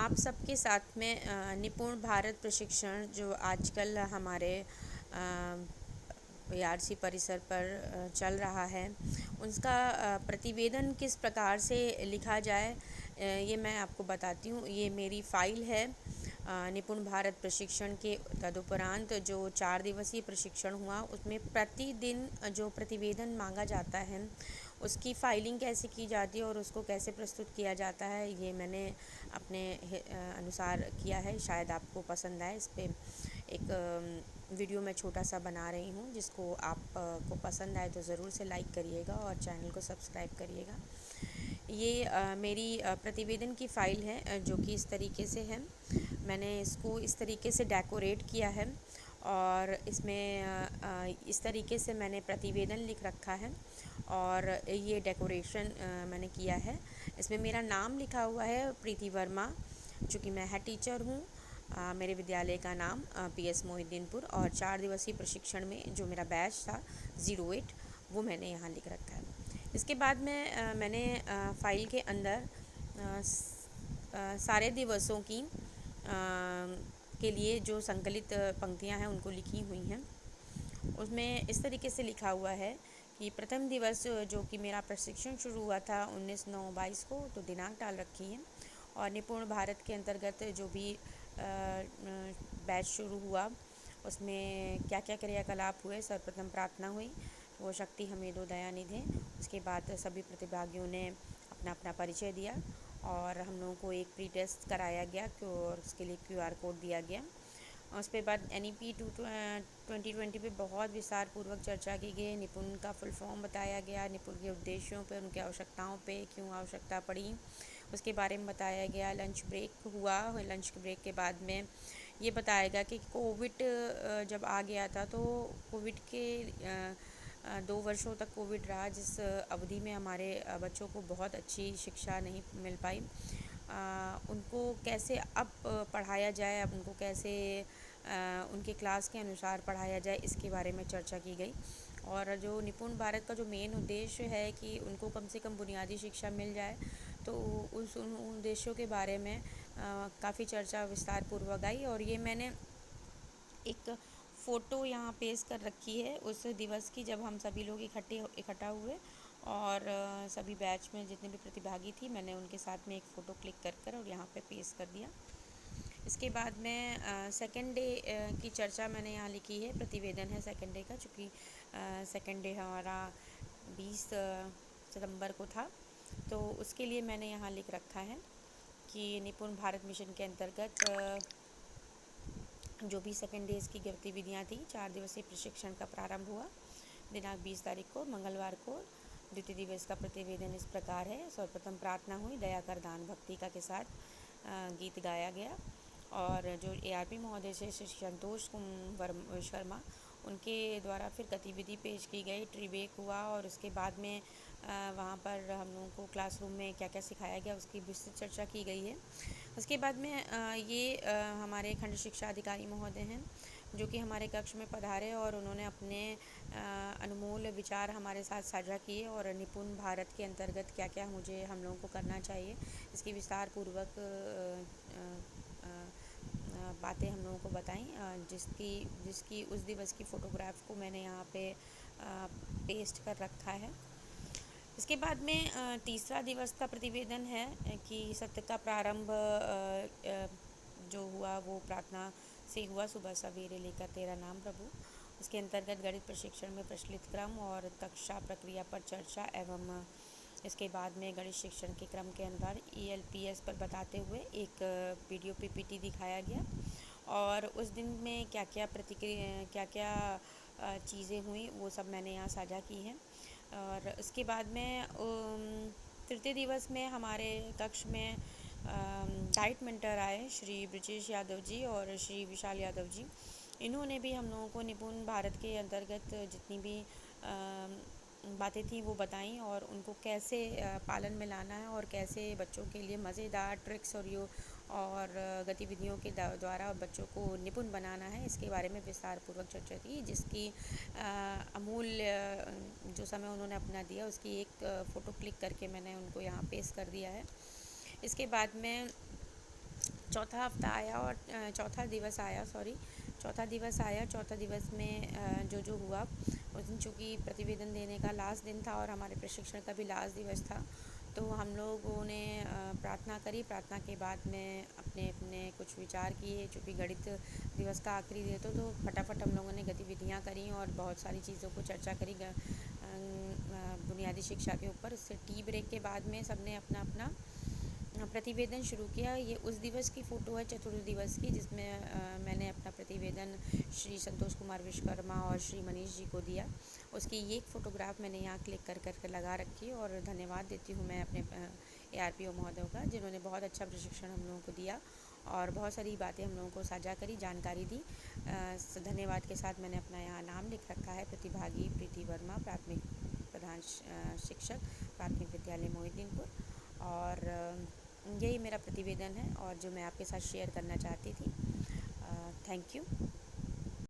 आप सबके साथ में निपुण भारत प्रशिक्षण जो आजकल हमारे आरसी परिसर पर चल रहा है, उसका प्रतिवेदन किस प्रकार से लिखा जाए, ये मैं आपको बताती हूँ। ये मेरी फ़ाइल है निपुण भारत प्रशिक्षण के तदुपरांत जो 4 दिवसीय प्रशिक्षण हुआ, उसमें प्रतिदिन जो प्रतिवेदन मांगा जाता है उसकी फ़ाइलिंग कैसे की जाती है और उसको कैसे प्रस्तुत किया जाता है, ये मैंने अपने अनुसार किया है। शायद आपको पसंद आए। इस पे एक वीडियो मैं छोटा सा बना रही हूँ, जिसको आप को पसंद आए तो ज़रूर से लाइक करिएगा और चैनल को सब्सक्राइब करिएगा। ये मेरी प्रतिवेदन की फ़ाइल है, जो कि इस तरीके से है। मैंने इसको इस तरीके से डेकोरेट किया है और इसमें इस तरीके से मैंने प्रतिवेदन लिख रखा है और ये डेकोरेशन मैंने किया है। इसमें मेरा नाम लिखा हुआ है प्रीति वर्मा, चूँकि मैं हेड टीचर हूँ। मेरे विद्यालय का नाम पीएस मोहिद्दीनपुर, और 4 दिवसीय प्रशिक्षण में जो मेरा बैच था 08, वो मैंने यहाँ लिख रखा है। इसके बाद में मैंने फ़ाइल के अंदर सारे दिवसों की के लिए जो संकलित पंक्तियाँ हैं उनको लिखी हुई हैं। उसमें इस तरीके से लिखा हुआ है कि प्रथम दिवस जो कि मेरा प्रशिक्षण शुरू हुआ था 19/9/22 को, तो दिनांक डाल रखी है। और निपुण भारत के अंतर्गत जो भी बैच शुरू हुआ उसमें क्या क्या क्रियाकलाप हुए। सर्वप्रथम प्रार्थना हुई, वो शक्ति हमें दो दया निधे। उसके बाद सभी प्रतिभागियों ने अपना अपना परिचय दिया और हम लोगों को एक प्री टेस्ट कराया गया और उसके लिए QR कोड दिया गया। उसके बाद NEP 2020 पे बहुत विस्तार पूर्वक चर्चा की गई। निपुण का फुल फॉर्म बताया गया, निपुण के उद्देश्यों पर, उनकी आवश्यकताओं पे, क्यों आवश्यकता पड़ी, उसके बारे में बताया गया। लंच ब्रेक हुआ, लंच ब्रेक के बाद में ये बताया गया कि कोविड जब आ गया था तो कोविड के 2 वर्षों तक कोविड रहा, जिस अवधि में हमारे बच्चों को बहुत अच्छी शिक्षा नहीं मिल पाई। उनको कैसे अब पढ़ाया जाए, अब उनको कैसे उनके क्लास के अनुसार पढ़ाया जाए, इसके बारे में चर्चा की गई। और जो निपुण भारत का जो मेन उद्देश्य है कि उनको कम से कम बुनियादी शिक्षा मिल जाए, तो उन उद्देश्यों के बारे में काफ़ी चर्चा विस्तार पूर्वक आई। और ये मैंने एक फ़ोटो यहाँ पेस्ट कर रखी है उस दिवस की, जब हम सभी लोग इकट्ठा हुए और सभी बैच में जितने भी प्रतिभागी थी, मैंने उनके साथ में एक फ़ोटो क्लिक कर और यहाँ पे पेस्ट कर दिया। इसके बाद में सेकेंड डे की चर्चा मैंने यहाँ लिखी है। प्रतिवेदन है सेकेंड डे का, चूँकि सेकेंड डे हमारा 20 सितंबर को था, तो उसके लिए मैंने यहाँ लिख रखा है कि निपुण भारत मिशन के अंतर्गत जो भी सेकेंड डेज़ की गतिविधियाँ थी, 4 दिवसीय प्रशिक्षण का प्रारंभ हुआ दिनांक 20 तारीख को, मंगलवार को। द्वितीय दिवस का प्रतिवेदन इस प्रकार है। सर्वप्रथम प्रार्थना हुई, दया कर दान भक्तिका के साथ गीत गाया गया। और जो ARP महोदय से श्री संतोष शर्मा, उनके द्वारा फिर गतिविधि पेश की गई। ट्री ब्रेक हुआ और उसके बाद में वहाँ पर हम लोगों को क्लासरूम में क्या क्या सिखाया गया उसकी विस्तृत चर्चा की गई है। उसके बाद में हमारे खंड शिक्षा अधिकारी महोदय हैं, जो कि हमारे कक्ष में पधारे और उन्होंने अपने अनमोल विचार हमारे साथ साझा किए और निपुण भारत के अंतर्गत क्या क्या हम लोगों को करना चाहिए, इसकी विस्तार पूर्वक बातें हम लोगों को बताई, जिसकी उस दिवस की फ़ोटोग्राफ को मैंने यहाँ पे पेस्ट कर रखा है। इसके बाद में तीसरा दिवस का प्रतिवेदन है कि सत्र का प्रारंभ जो हुआ वो प्रार्थना से हुआ, सुबह सवेरे लेकर तेरा नाम प्रभु। उसके अंतर्गत गणित प्रशिक्षण में प्रचलित क्रम और कक्षा प्रक्रिया पर चर्चा एवं इसके बाद में गणित शिक्षण के क्रम के अनुसार ELPS पर बताते हुए एक वीडियो PPT दिखाया गया। और उस दिन में क्या क्या चीज़ें हुई वो सब मैंने यहाँ साझा की हैं। और उसके बाद में तृतीय दिवस में हमारे कक्ष में डाइट मेंटर आए, श्री ब्रजेश यादव जी और श्री विशाल यादव जी। इन्होंने भी हम लोगों को निपुण भारत के अंतर्गत जितनी भी बातें थी वो बताई और उनको कैसे पालन में लाना है और कैसे बच्चों के लिए मज़ेदार ट्रिक्स और गतिविधियों के द्वारा बच्चों को निपुण बनाना है, इसके बारे में विस्तार पूर्वक चर्चा की, जिसकी अमूल्य जो समय उन्होंने अपना दिया उसकी एक फ़ोटो क्लिक करके मैंने उनको यहाँ पेस्ट कर दिया है। इसके बाद में चौथा हफ्ता आया और चौथा दिवस आया, चौथा दिवस में जो हुआ उस दिन चूँकि प्रतिवेदन देने का लास्ट दिन था और हमारे प्रशिक्षण का भी लास्ट दिवस था, तो हम लोगों ने प्रार्थना करी। प्रार्थना के बाद में अपने अपने कुछ विचार किए। चूँकि गणित दिवस का आखिरी दिन तो फटाफट हम लोगों ने गतिविधियाँ करी और बहुत सारी चीज़ों को चर्चा करी बुनियादी शिक्षा के ऊपर। उससे टी ब्रेक के बाद में सबने अपना अपना प्रतिवेदन शुरू किया। ये उस दिवस की फ़ोटो है, चतुर्थ दिवस की, जिसमें मैंने अपना प्रतिवेदन श्री संतोष कुमार विश्वकर्मा और श्री मनीष जी को दिया। उसकी ये एक फ़ोटोग्राफ मैंने यहाँ क्लिक कर लगा रखी है और धन्यवाद देती हूँ मैं अपने ARPO महोदयों का, जिन्होंने बहुत अच्छा प्रशिक्षण हम लोगों को दिया और बहुत सारी बातें हम लोगों को साझा करी, जानकारी दी। धन्यवाद के साथ मैंने अपना यहाँ नाम लिख रखा है, प्रतिभागी प्रीति वर्मा, प्राथमिक प्रधान शिक्षक, प्राथमिक विद्यालय मोहिद्दीनपुर। और यही मेरा प्रतिवेदन है और जो मैं आपके साथ शेयर करना चाहती थी। Thank you.